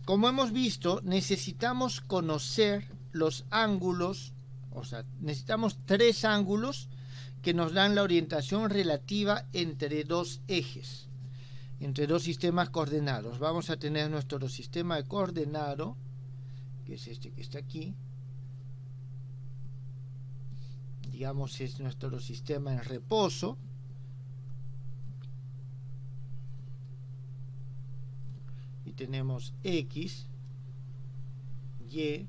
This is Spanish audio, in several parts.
como hemos visto, necesitamos conocer los ángulos, o sea, necesitamos 3 ángulos que nos dan la orientación relativa entre 2 ejes, entre 2 sistemas coordenados. Vamos a tener nuestro sistema de coordenado, que es este que está aquí. Digamos, es nuestro sistema en reposo. Y tenemos X, Y,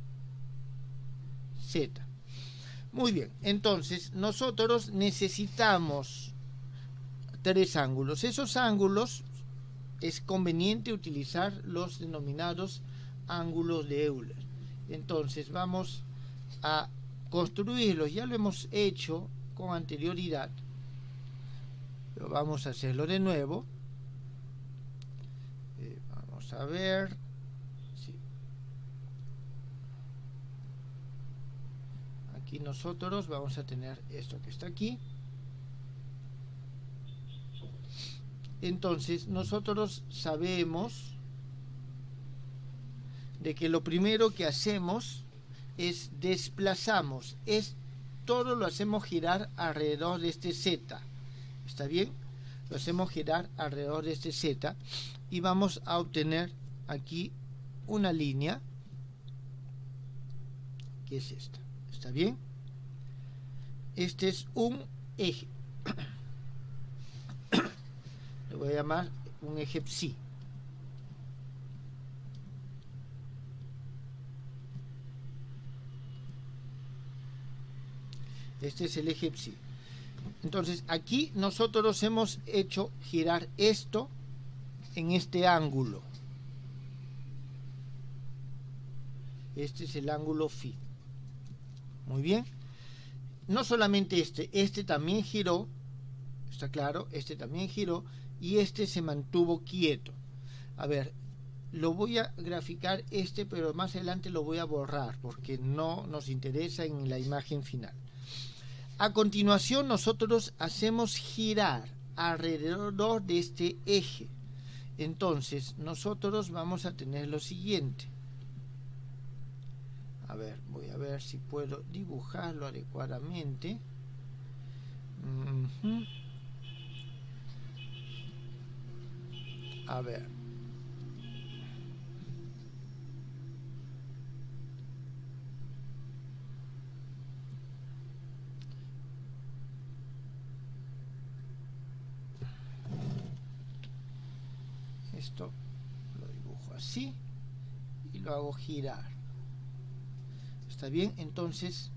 Z. Muy bien, entonces nosotros necesitamos 3 ángulos. Esos ángulos es conveniente utilizar los denominados ángulos de Euler. Entonces vamos a construirlos. Ya lo hemos hecho con anterioridad, pero vamos a hacerlo de nuevo. Vamos a ver. Sí. Aquí nosotros vamos a tener esto que está aquí. Entonces nosotros sabemos de que lo primero que hacemos es desplazamos, todo lo hacemos girar alrededor de este Z. ¿Está bien? Lo hacemos girar alrededor de este Z y vamos a obtener aquí una línea que es esta. ¿Está bien? Este es un eje. Le voy a llamar un eje psi. Este es el eje psi. Entonces aquí nosotros hemos hecho girar esto en este ángulo. Este es el ángulo phi. Muy bien. No solamente este también giró, está claro, este también giró y este se mantuvo quieto. A ver, lo voy a graficar pero más adelante lo voy a borrar porque no nos interesa en la imagen final. A continuación nosotros hacemos girar alrededor de este eje. Entonces nosotros vamos a tener lo siguiente. A ver, voy a ver si puedo dibujarlo adecuadamente. A ver. Esto lo dibujo así y lo hago girar. ¿Está bien? Entonces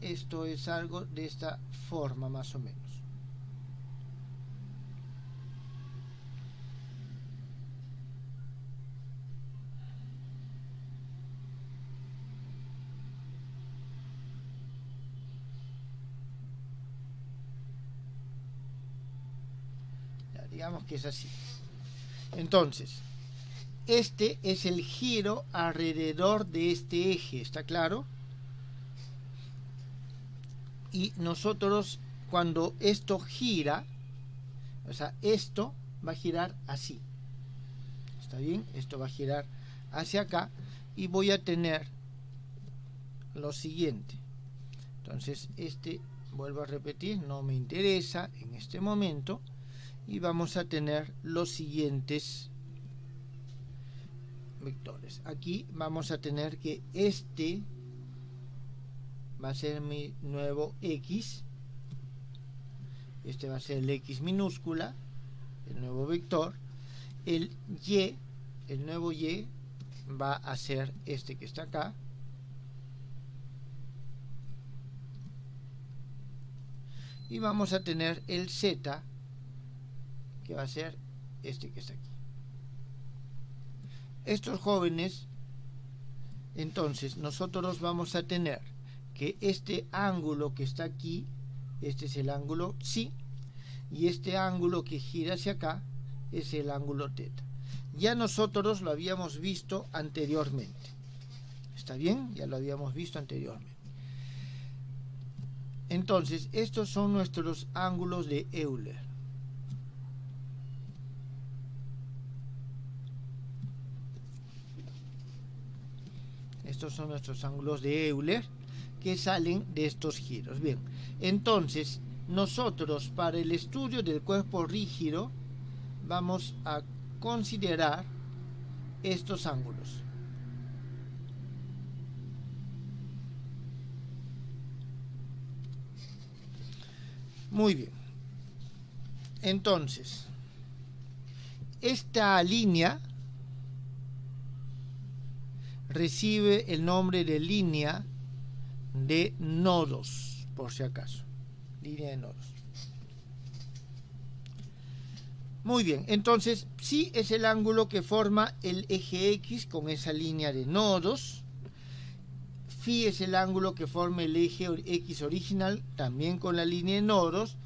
esto es algo de esta forma más o menos. Ya, digamos que es así. Entonces, este es el giro alrededor de este eje, ¿está claro? Y nosotros cuando esto gira, o sea, esto va a girar así. ¿Está bien? Esto va a girar hacia acá y voy a tener lo siguiente. Entonces, vuelvo a repetir, no me interesa en este momento y vamos a tener los siguientes vectores. Aquí vamos a tener que este va a ser mi nuevo X. Este va a ser el X minúscula, el nuevo vector. El Y, el nuevo Y va a ser este que está acá. Y vamos a tener el Z, que va a ser este que está aquí. Estos jóvenes, entonces, nosotros vamos a tener que este ángulo que está aquí, este es el ángulo psi, y este ángulo que gira hacia acá es el ángulo teta. Ya nosotros lo habíamos visto anteriormente. ¿Está bien? Ya lo habíamos visto anteriormente. Entonces, estos son nuestros ángulos de Euler. Estos son nuestros ángulos de Euler que salen de estos giros. Bien, entonces nosotros para el estudio del cuerpo rígido vamos a considerar estos ángulos. Muy bien. Entonces, esta línea recibe el nombre de línea de nodos, por si acaso. Línea de nodos. Muy bien, entonces, psi es el ángulo que forma el eje X con esa línea de nodos. Phi es el ángulo que forma el eje X original, también con la línea de nodos.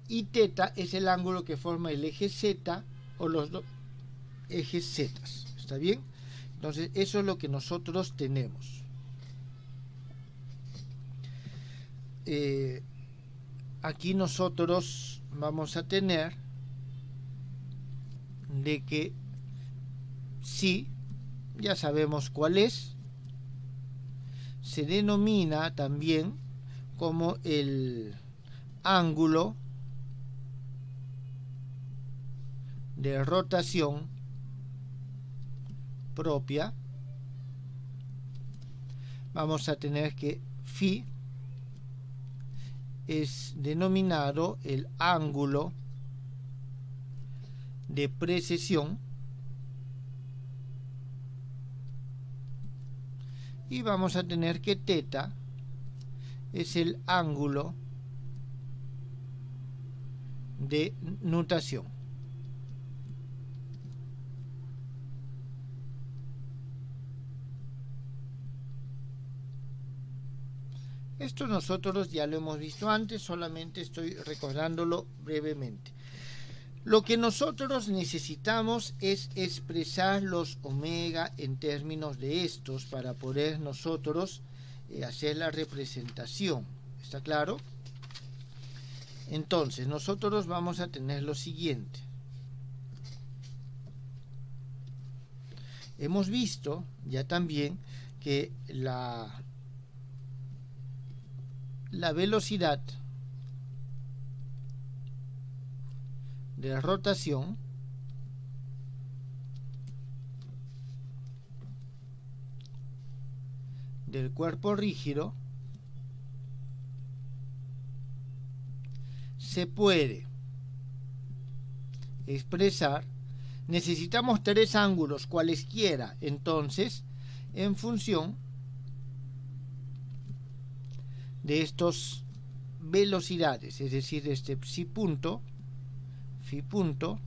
Y teta es el ángulo que forma el eje Z o los dos ejes Z. ¿Está bien? Entonces, eso es lo que nosotros tenemos. Aquí nosotros vamos a tener de que psi, ya sabemos cuál es, se denomina también como el ángulo de rotación propia. Vamos a tener que phi es denominado el ángulo de precesión, y vamos a tener que teta es el ángulo de nutación. Esto nosotros ya lo hemos visto antes, solamente estoy recordándolo brevemente. Lo que nosotros necesitamos es expresar los omega en términos de estos para poder nosotros hacer la representación. ¿Está claro? Entonces, nosotros vamos a tener lo siguiente. Hemos visto ya también que la velocidad de rotación del cuerpo rígido se puede expresar. Necesitamos tres ángulos cualesquiera, entonces, en función de estos velocidades, es decir, este psi punto, phi punto,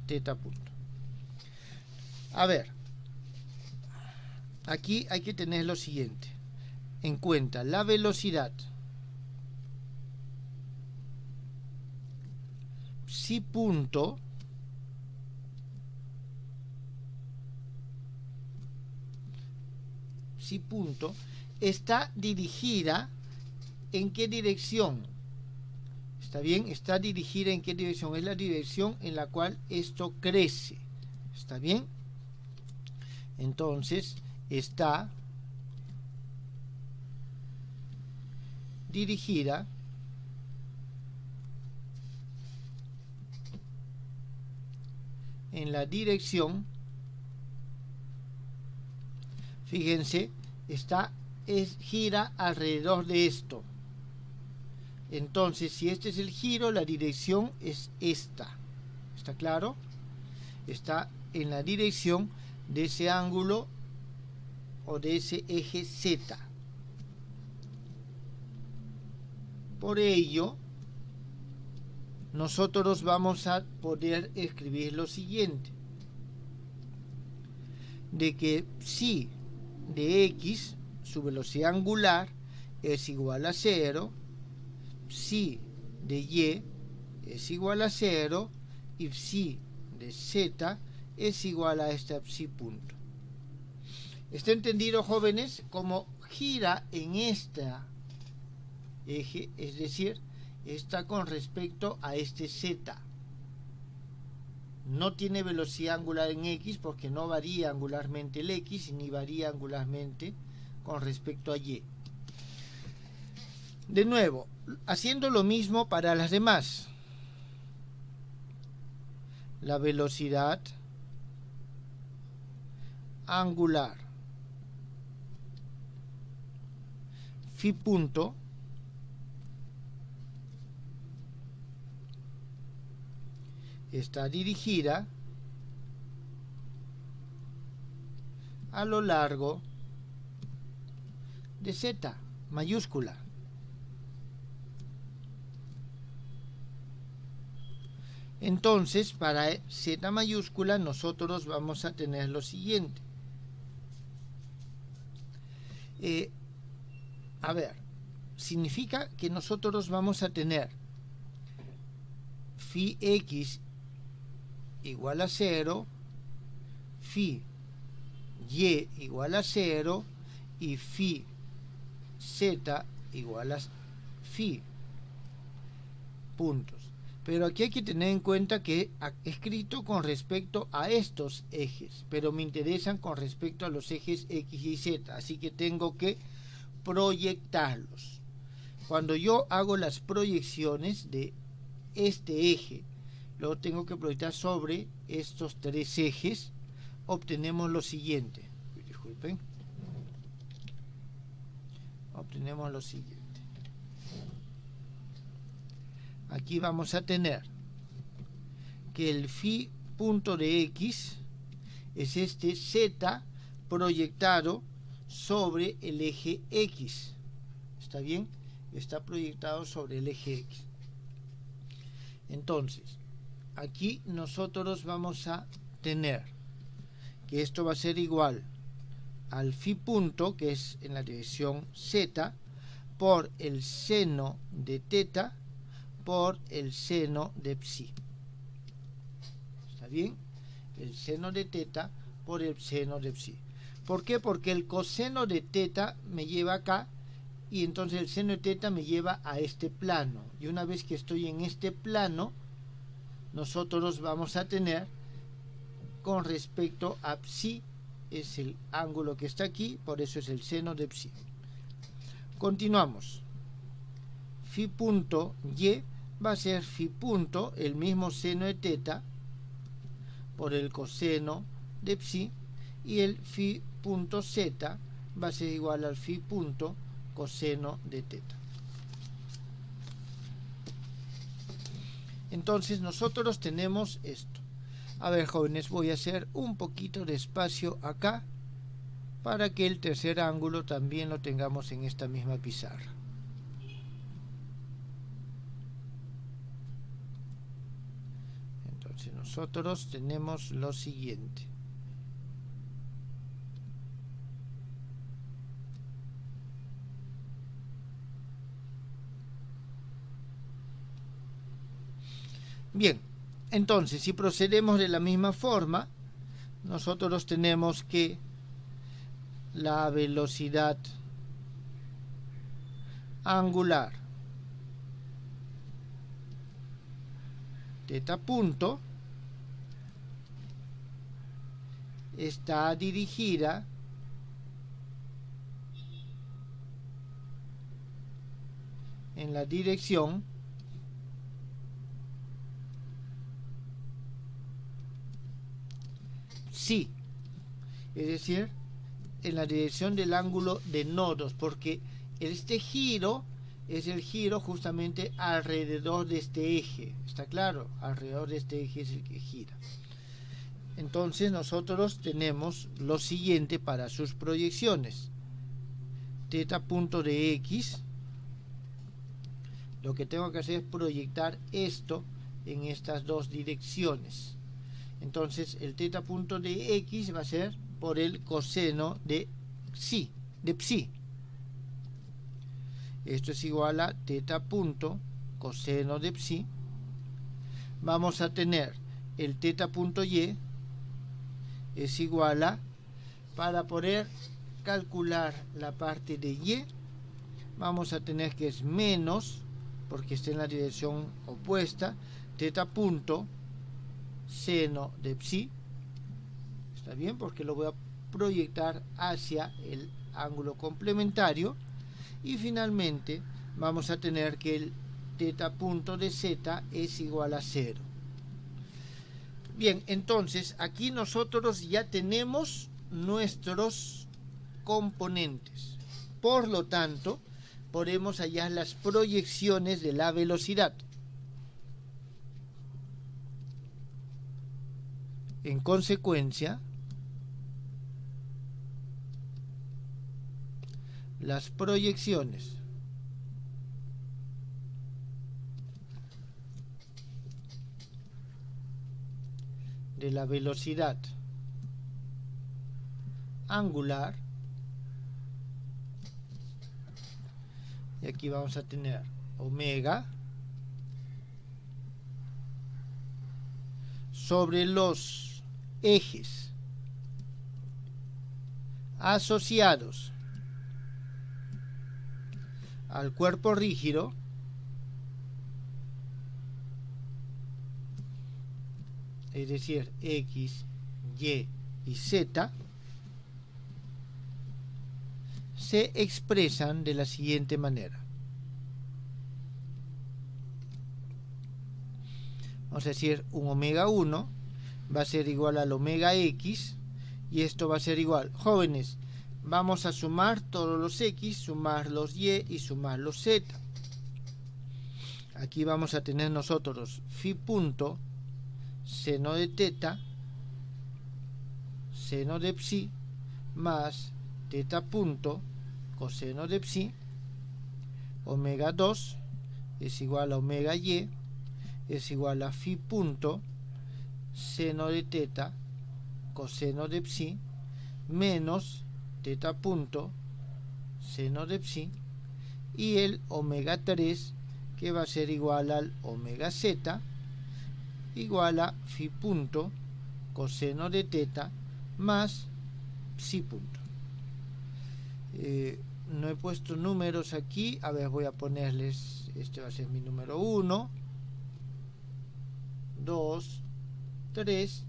teta punto. A ver, aquí hay que tener lo siguiente en cuenta: la velocidad psi punto está dirigida ¿en qué dirección? ¿Está bien? Está dirigida ¿en qué dirección? Es la dirección en la cual esto crece. ¿Está bien? Entonces, está dirigida en la dirección, fíjense, gira alrededor de esto. Entonces, si este es el giro, la dirección es esta. ¿Está claro? Está en la dirección de ese ángulo o de ese eje Z. Por ello, nosotros vamos a poder escribir lo siguiente: de que psi de X, su velocidad angular, es igual a 0, psi de Y es igual a 0 y psi de Z es igual a este psi punto. ¿Está entendido, jóvenes? Como gira en esta eje, es decir, está con respecto a este Z. no tiene velocidad angular en X porque no varía angularmente el X ni varía angularmente con respecto a Y. De nuevo, haciendo lo mismo para las demás. La velocidad angular phi punto está dirigida a lo largo de Z mayúscula. Entonces, para Z mayúscula nosotros vamos a tener lo siguiente. A ver, significa que nosotros vamos a tener phi X igual a 0, phi Y igual a 0 y phi Z igual a phi puntos. Pero aquí hay que tener en cuenta que he escrito con respecto a estos ejes, pero me interesan con respecto a los ejes X y Z, así que tengo que proyectarlos. Cuando yo hago las proyecciones de este eje, lo tengo que proyectar sobre estos tres ejes, obtenemos lo siguiente. Disculpen. Obtenemos lo siguiente. Aquí vamos a tener que el phi punto de X es este Z proyectado sobre el eje X. ¿Está bien? Está proyectado sobre el eje X. Entonces, aquí nosotros vamos a tener que esto va a ser igual al phi punto, que es en la dirección Z, por el seno de teta por el seno de psi. ¿Está bien? El seno de teta por el seno de psi. ¿Por qué? Porque el coseno de teta me lleva acá y entonces el seno de teta me lleva a este plano. Y una vez que estoy en este plano, nosotros vamos a tener con respecto a psi, es el ángulo que está aquí, por eso es el seno de psi. Continuamos. Phi punto Y va a ser phi punto, el mismo seno de teta, por el coseno de psi, y el phi punto Z va a ser igual al phi punto coseno de teta. Entonces nosotros tenemos esto. A ver, jóvenes, voy a hacer un poquito de espacio acá para que el tercer ángulo también lo tengamos en esta misma pizarra. Entonces nosotros tenemos lo siguiente. Bien, entonces si procedemos de la misma forma, nosotros tenemos que la velocidad angular teta punto está dirigida en la dirección psi, es decir, en la dirección del ángulo de nodos, porque este giro es el giro justamente alrededor de este eje, ¿está claro? Alrededor de este eje es el que gira. Entonces nosotros tenemos lo siguiente para sus proyecciones. Teta punto de X, lo que tengo que hacer es proyectar esto en estas dos direcciones. Entonces el teta punto de X va a ser por el coseno de psi, Esto es igual a teta punto coseno de psi. Vamos a tener el teta punto Y es igual a, para poder calcular la parte de Y, vamos a tener que es menos, porque está en la dirección opuesta, teta punto seno de psi. Está bien, porque lo voy a proyectar hacia el ángulo complementario. Y finalmente vamos a tener que el teta punto de z es igual a 0. Bien, entonces aquí nosotros ya tenemos nuestros componentes. Por lo tanto, podemos hallar las proyecciones de la velocidad. En consecuencia, las proyecciones de la velocidad angular, y aquí vamos a tener omega sobre los ejes asociados al cuerpo rígido, es decir, X, Y y Z, se expresan de la siguiente manera. Vamos a decir, un omega 1 va a ser igual al omega X, y esto va a ser igual. Jóvenes, vamos a sumar todos los X, sumar los Y y sumar los Z. Aquí vamos a tener nosotros phi punto seno de teta, seno de psi, más teta punto coseno de psi, omega 2 es igual a omega y, es igual a phi punto seno de teta coseno de psi, menos teta punto seno de psi, y el omega 3, que va a ser igual al omega z, igual a phi punto coseno de teta más psi punto. No he puesto números aquí. A ver, voy a ponerles, este va a ser mi número 1, 2, 3,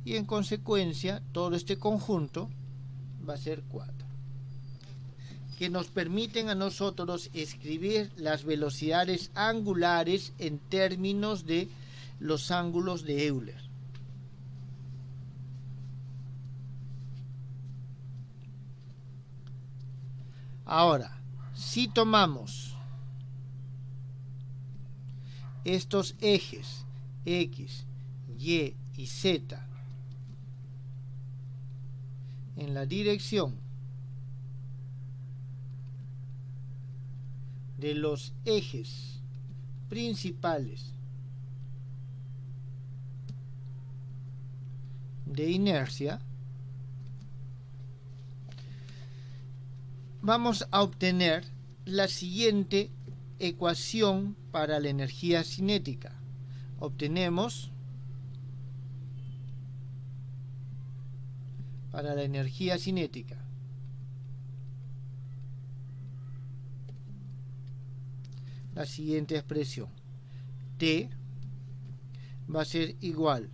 y en consecuencia todo este conjunto va a ser 4, que nos permiten a nosotros escribir las velocidades angulares en términos de los ángulos de Euler. Ahora, si tomamos estos ejes X, Y y Z en la dirección de los ejes principales de inercia, vamos a obtener la siguiente ecuación para la energía cinética. Obtenemos para la energía cinética la siguiente expresión: T va a ser igual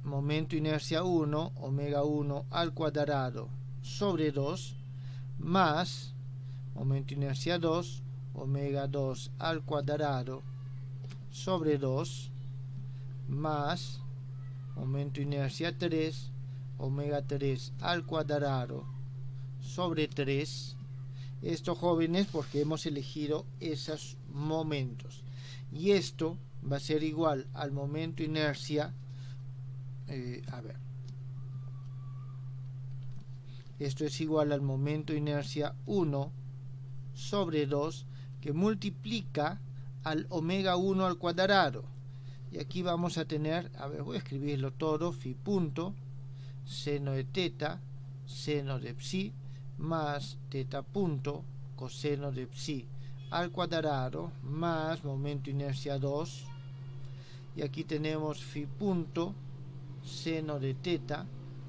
momento inercia 1, omega 1 al cuadrado sobre 2, más momento inercia 2, omega 2 al cuadrado sobre 2, más momento inercia 3, omega 3 al cuadrado sobre 3. Esto, jóvenes, porque hemos elegido esos momentos. Y esto va a ser igual al momento inercia, esto es igual al momento inercia 1 sobre 2, que multiplica al omega 1 al cuadrado. Y aquí vamos a tener, voy a escribirlo todo: phi punto seno de teta seno de psi más teta punto coseno de psi al cuadrado más momento inercia 2, y aquí tenemos phi punto seno de teta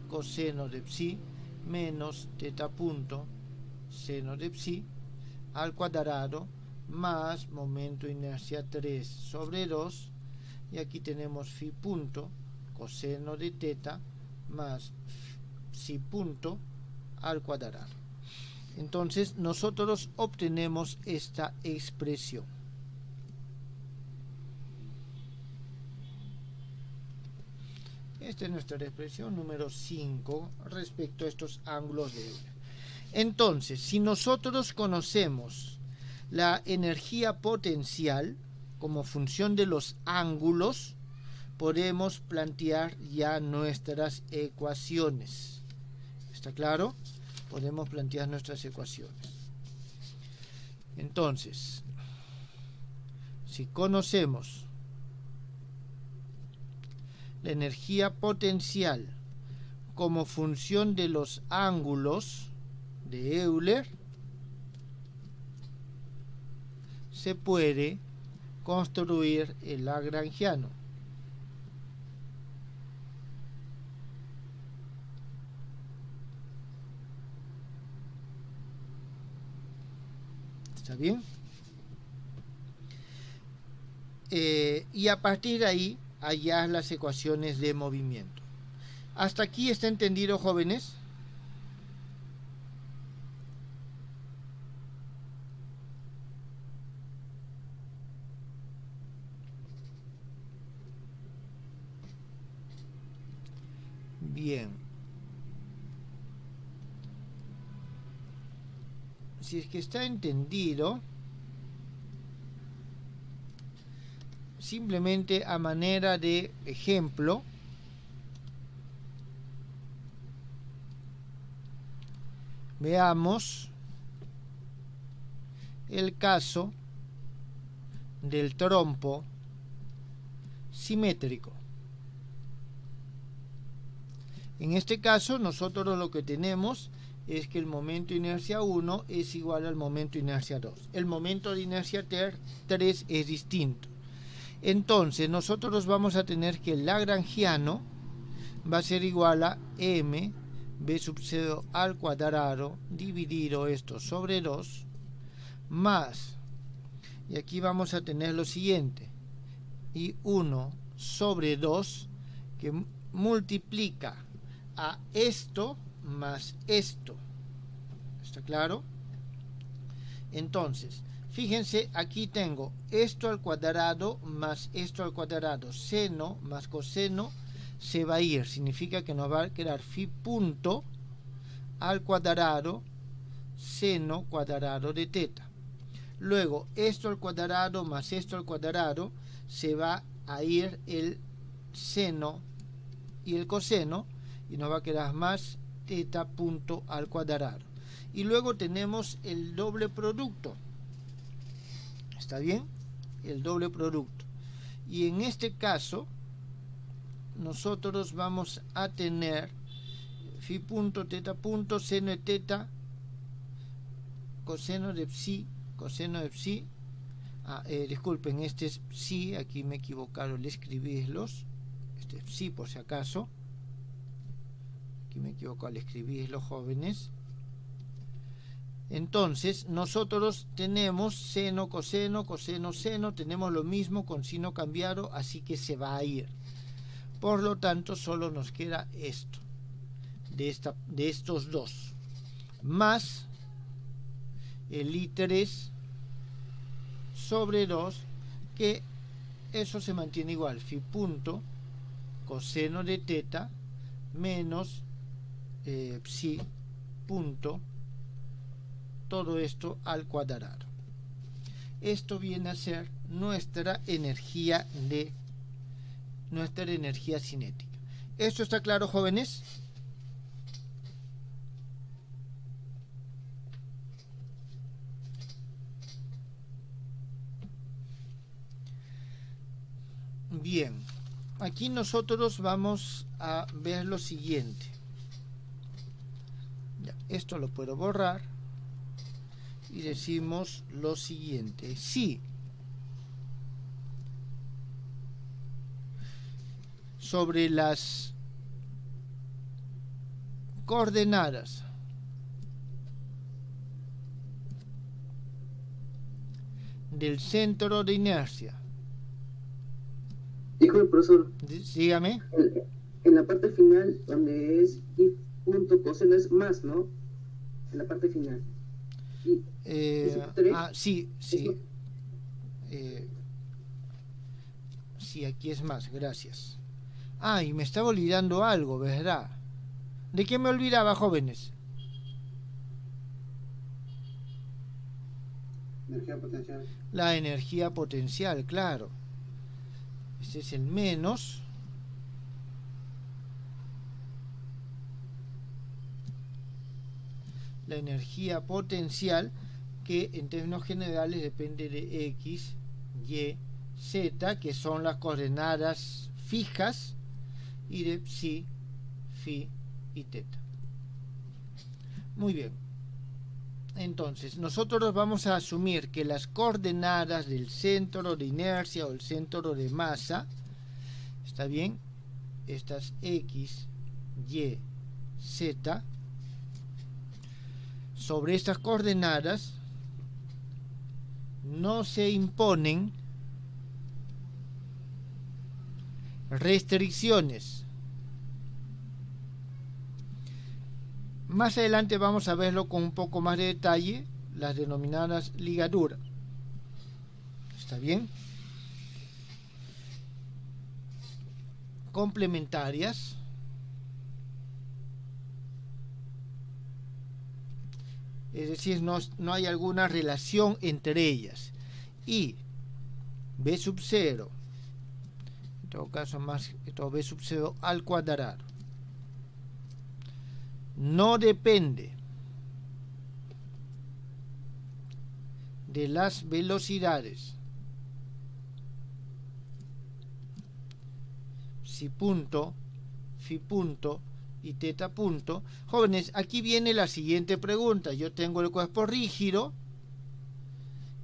coseno de psi menos teta punto seno de psi al cuadrado más momento inercia 3 sobre 2, y aquí tenemos phi punto coseno de teta más psi punto al cuadrado. Entonces nosotros obtenemos esta expresión. Esta es nuestra expresión número 5 respecto a estos ángulos de Euler. Entonces, si nosotros conocemos la energía potencial como función de los ángulos, podemos plantear ya nuestras ecuaciones. ¿Está claro? Podemos plantear nuestras ecuaciones. Entonces, si conocemos la energía potencial como función de los ángulos de Euler, se puede construir el lagrangiano. ¿Está bien? Y a partir de ahí hallar las ecuaciones de movimiento. ¿Hasta aquí está entendido, jóvenes? Bien. Si es que está entendido, simplemente a manera de ejemplo, veamos el caso del trompo simétrico. En este caso nosotros lo que tenemos es que el momento de inercia 1 es igual al momento de inercia 2. El momento de inercia 3 es distinto. Entonces nosotros vamos a tener que el lagrangiano va a ser igual a m b sub 0 al cuadrado dividido esto sobre 2 más, y aquí vamos a tener lo siguiente, y 1 sobre 2 que multiplica a esto más esto. ¿Está claro? Entonces, fíjense, aquí tengo esto al cuadrado más esto al cuadrado. Seno más coseno se va a ir. Significa que nos va a quedar phi punto al cuadrado seno cuadrado de teta. Luego, esto al cuadrado más esto al cuadrado se va a ir el seno y el coseno y nos va a quedar más teta punto al cuadrado. Y luego tenemos el doble producto. ¿Está bien? El doble producto. Y en este caso, nosotros vamos a tener phi punto, teta punto, seno de teta, coseno de psi, coseno de psi. Disculpen, este es psi, aquí me he equivocado al escribirlos. Este es psi por si acaso. Aquí me equivoco al escribirlos, jóvenes. Entonces, nosotros tenemos seno, coseno, coseno, seno, tenemos lo mismo con signo cambiado, así que se va a ir. Por lo tanto, solo nos queda esto, de estos dos, más el I3 sobre 2, que eso se mantiene igual, phi punto, coseno de teta, menos psi punto, todo esto al cuadrado. Esto viene a ser nuestra energía cinética. ¿Esto está claro, jóvenes? Bien, aquí nosotros vamos a ver lo siguiente. Ya, esto lo puedo borrar. Y decimos lo siguiente: si sobre las coordenadas del centro de inercia Disculpe, profesor. Dígame. En la parte final, donde es i punto coseno es más, ¿no? En la parte final. Y sí, sí. Sí, aquí es más, gracias. Y me estaba olvidando algo, ¿verdad? ¿De qué me olvidaba, jóvenes? Energía potencial. La energía potencial, claro. Este es el menos. La energía potencial, que en términos generales depende de X, Y, Z, que son las coordenadas fijas, y de psi, phi y teta. Muy bien. Entonces, nosotros vamos a asumir que las coordenadas del centro de inercia o el centro de masa, ¿está bien? Estas X, Y, Z, sobre estas coordenadas no se imponen restricciones. Más adelante vamos a verlo con un poco más de detalle, las denominadas ligaduras. ¿Está bien? Complementarias. Es decir, no hay alguna relación entre ellas. Y B sub 0, en todo caso más esto B sub 0 al cuadrado, no depende de las velocidades psi punto, phi punto y teta punto. Jóvenes, aquí viene la siguiente pregunta. Yo tengo el cuerpo rígido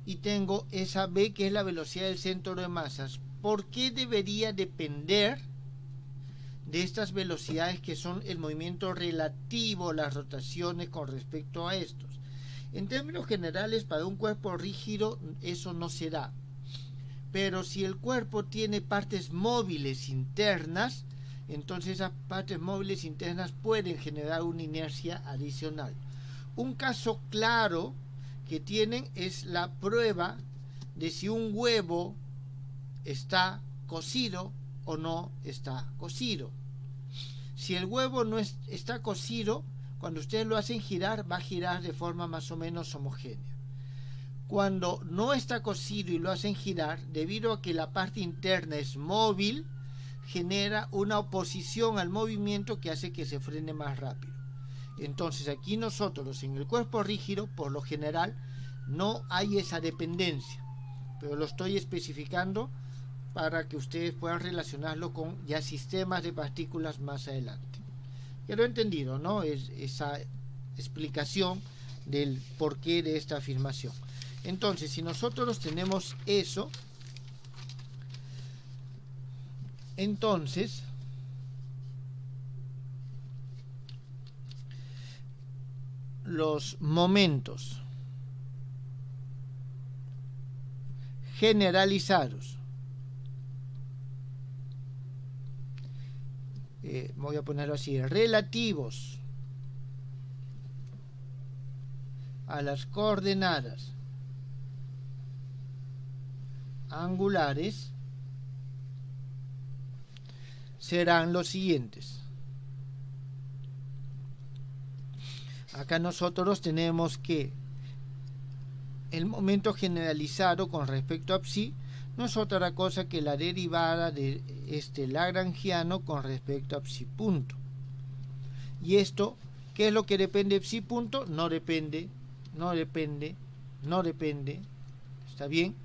y tengo esa B, que es la velocidad del centro de masas. ¿Por qué debería depender de estas velocidades, que son el movimiento relativo, las rotaciones con respecto a estos? En términos generales, para un cuerpo rígido eso no se da. Pero si el cuerpo tiene partes móviles internas, entonces esas partes móviles internas pueden generar una inercia adicional. Un caso claro que tienen es la prueba de si un huevo está cocido o no está cocido. Si el huevo no está cocido, cuando ustedes lo hacen girar, va a girar de forma más o menos homogénea. Cuando no está cocido y lo hacen girar, debido a que la parte interna es móvil, genera una oposición al movimiento que hace que se frene más rápido. Entonces aquí nosotros en el cuerpo rígido, por lo general, no hay esa dependencia, pero lo estoy especificando para que ustedes puedan relacionarlo con ya sistemas de partículas más adelante. Quedó entendido, ¿no? Es esa explicación del porqué de esta afirmación. Entonces, si nosotros tenemos eso, entonces los momentos generalizados, voy a ponerlo así, relativos a las coordenadas angulares, serán los siguientes. Acá nosotros tenemos que el momento generalizado con respecto a psi no es otra cosa que la derivada de este lagrangiano con respecto a psi punto. Y esto, ¿qué es lo que depende de psi punto? No depende, ¿está bien?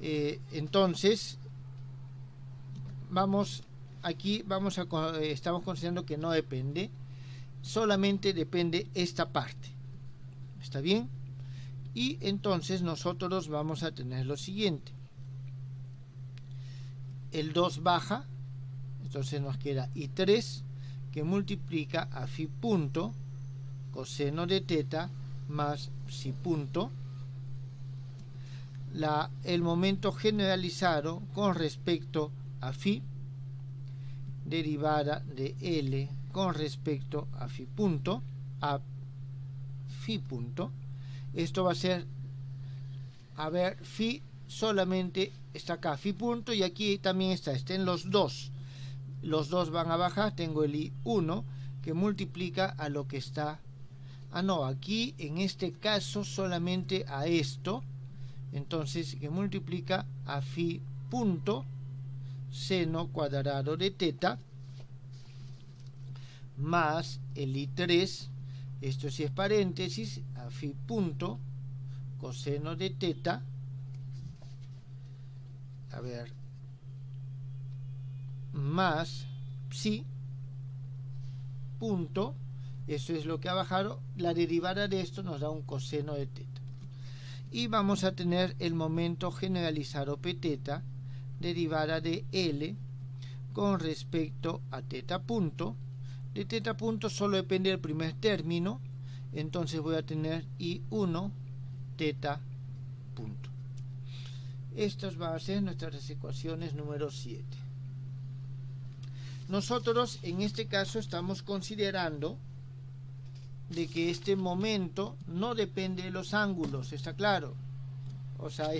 Entonces, estamos considerando que no depende, solamente depende esta parte, ¿está bien? Y entonces nosotros vamos a tener lo siguiente: el 2 baja, entonces nos queda I3, que multiplica a phi punto coseno de teta más psi punto, el momento generalizado con respecto a phi derivada de L con respecto a phi punto, esto va a ser, a ver, phi solamente está acá, phi punto, y aquí también estén los dos van a bajar, tengo el I1 que multiplica a lo que está, no, aquí en este caso solamente a esto, entonces que multiplica a phi punto seno cuadrado de teta más el I3, esto sí es paréntesis, a phi punto coseno de teta, a ver, más psi punto, eso es lo que ha bajado, la derivada de esto nos da un coseno de teta. Y vamos a tener el momento generalizado p teta derivada de L con respecto a teta punto. De teta punto solo depende del primer término, entonces voy a tener I1 teta punto. Estas van a ser nuestras ecuaciones número 7. Nosotros en este caso estamos considerando de que este momento no depende de los ángulos, ¿está claro? O sea,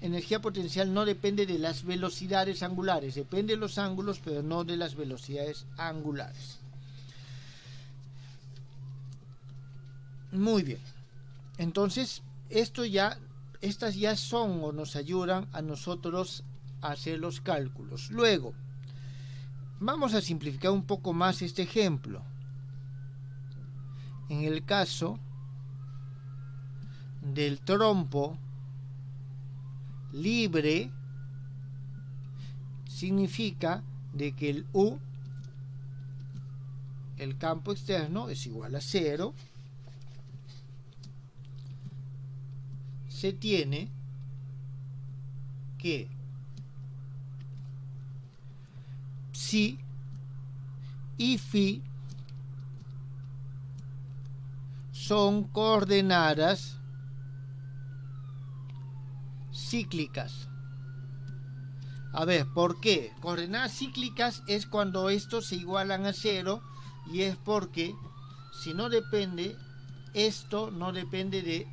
energía potencial no depende de las velocidades angulares, depende de los ángulos, pero no de las velocidades angulares. Muy bien. Entonces, estas ya son o nos ayudan a nosotros a hacer los cálculos. Luego, vamos a simplificar un poco más este ejemplo. En el caso del trompo libre, significa de que el U, el campo externo, es igual a 0. Se tiene que psi y phi son coordenadas cíclicas. A ver, ¿por qué? Coordenadas cíclicas es cuando estos se igualan a 0, y es porque si no depende, esto no depende de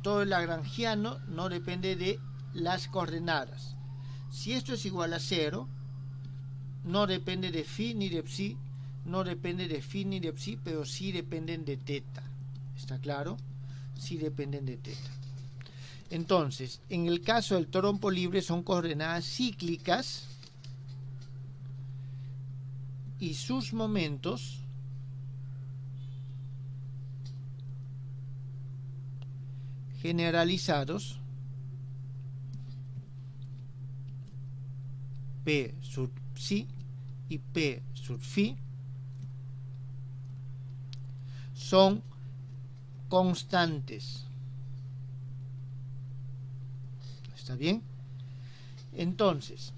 todo el lagrangiano, no depende de las coordenadas. Si esto es igual a 0, no depende de phi ni de psi, no depende de phi ni de psi, pero sí dependen de teta. ¿Está claro? Sí dependen de teta. Entonces, en el caso del trompo libre son coordenadas cíclicas y sus momentos generalizados P sub psi y P sub phi son constantes. ¿Está bien? Entonces,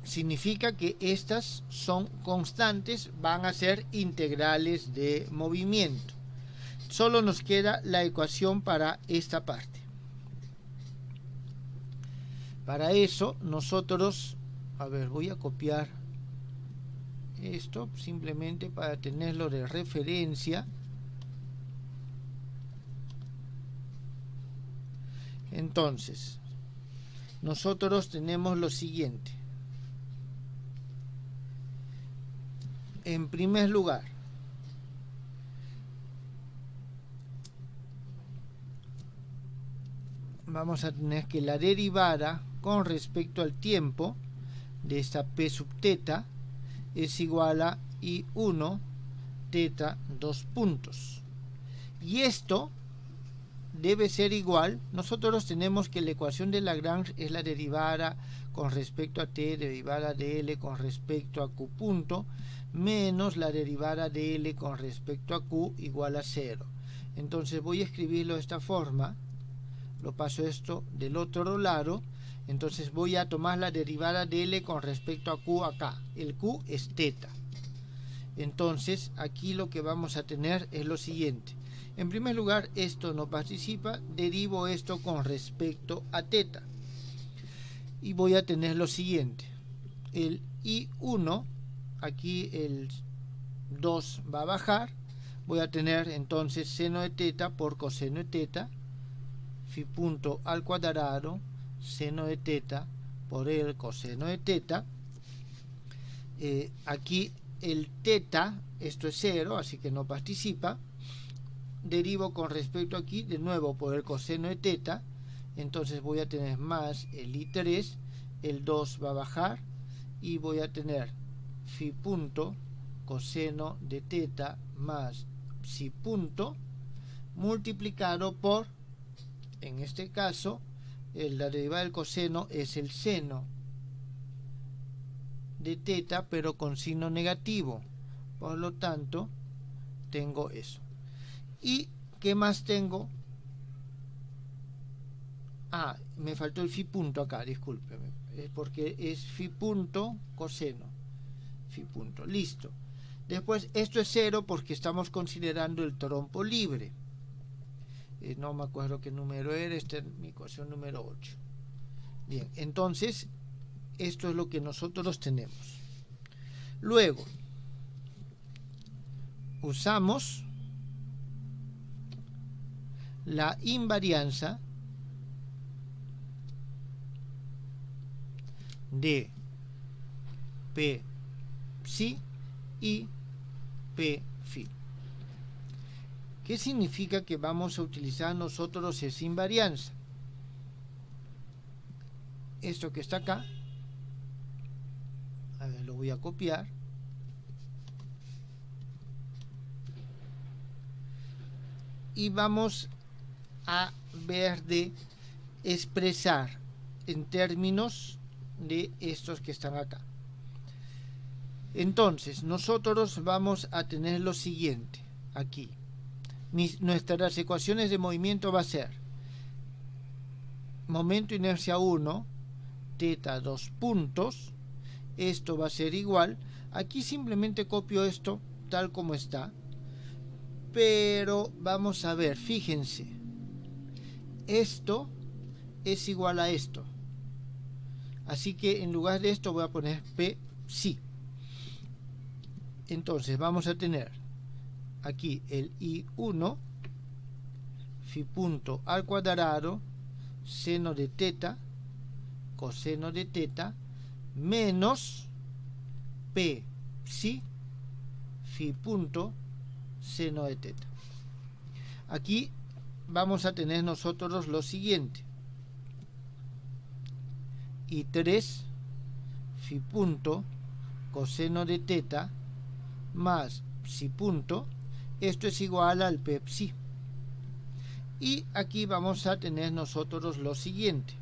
significa que estas son constantes, van a ser integrales de movimiento. Solo nos queda la ecuación para esta parte. Para eso nosotros, a ver, voy a copiar esto simplemente para tenerlo de referencia. Entonces, nosotros tenemos lo siguiente. En primer lugar, vamos a tener que la derivada con respecto al tiempo de esta P sub teta es igual a I1 teta 2 puntos. Y esto debe ser igual. Nosotros tenemos que la ecuación de Lagrange es la derivada con respecto a t, derivada de L con respecto a Q punto, menos la derivada de L con respecto a Q igual a 0. Entonces voy a escribirlo de esta forma. Lo paso esto del otro lado, entonces voy a tomar la derivada de L con respecto a Q acá. El Q es teta. Entonces aquí lo que vamos a tener es lo siguiente. En primer lugar, esto no participa, derivo esto con respecto a teta. Y voy a tener lo siguiente. El I1, aquí el 2 va a bajar. Voy a tener entonces seno de teta por coseno de teta, phi punto al cuadrado, seno de teta por el coseno de teta. Aquí el teta, esto es 0, así que no participa. Derivo con respecto aquí, de nuevo por el coseno de teta, entonces voy a tener más el I3, el 2 va a bajar, y voy a tener phi punto coseno de teta más psi punto, multiplicado por, en este caso, la derivada del coseno es el seno de teta, pero con signo negativo. Por lo tanto, tengo eso. ¿Y qué más tengo? Me faltó el phi punto acá, discúlpeme, porque es phi punto coseno. Phi punto, listo. Después, esto es 0 porque estamos considerando el trompo libre. No me acuerdo qué número era, esta es mi ecuación número 8. Bien, entonces, esto es lo que nosotros tenemos. Luego, usamos la invarianza de P psi y P phi. ¿Qué significa que vamos a utilizar nosotros esa invarianza? Esto que está acá, a ver, lo voy a copiar. Y vamos a ver de expresar en términos de estos que están acá. Entonces, nosotros vamos a tener lo siguiente aquí. Nuestras ecuaciones de movimiento va a ser momento inercia 1, teta 2 puntos. Esto va a ser igual. Aquí simplemente copio esto tal como está. Pero vamos a ver, fíjense. Esto es igual a esto. Así que en lugar de esto voy a poner P psi. Entonces vamos a tener aquí el I1, phi punto al cuadrado, seno de teta, coseno de teta, menos P psi, phi punto, seno de teta. Aquí vamos a tener nosotros lo siguiente. I3, phi punto, coseno de teta, más psi punto, esto es igual al P psi. Y aquí vamos a tener nosotros lo siguiente.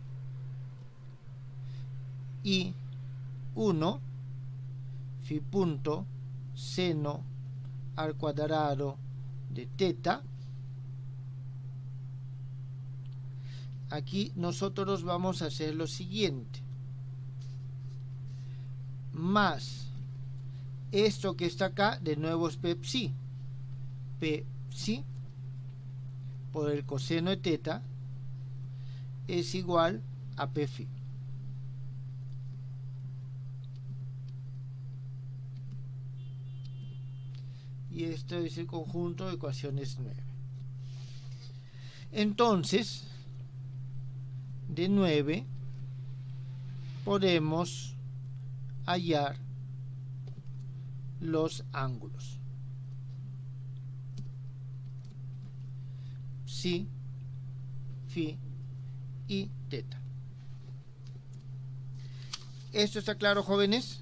I1, phi punto, seno al cuadrado de teta. Aquí nosotros vamos a hacer lo siguiente. Más esto que está acá, de nuevo es P psi. P psi por el coseno de teta es igual a P phi. Y esto es el conjunto de ecuaciones 9. Entonces, de 9 podemos hallar los ángulos. Psi, phi y teta. ¿Esto está claro, jóvenes?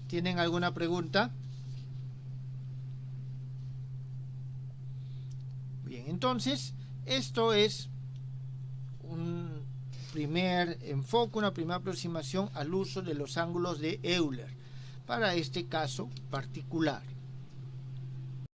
¿Tienen alguna pregunta? Bien, entonces, esto es un primer enfoque, una primera aproximación al uso de los ángulos de Euler para este caso particular.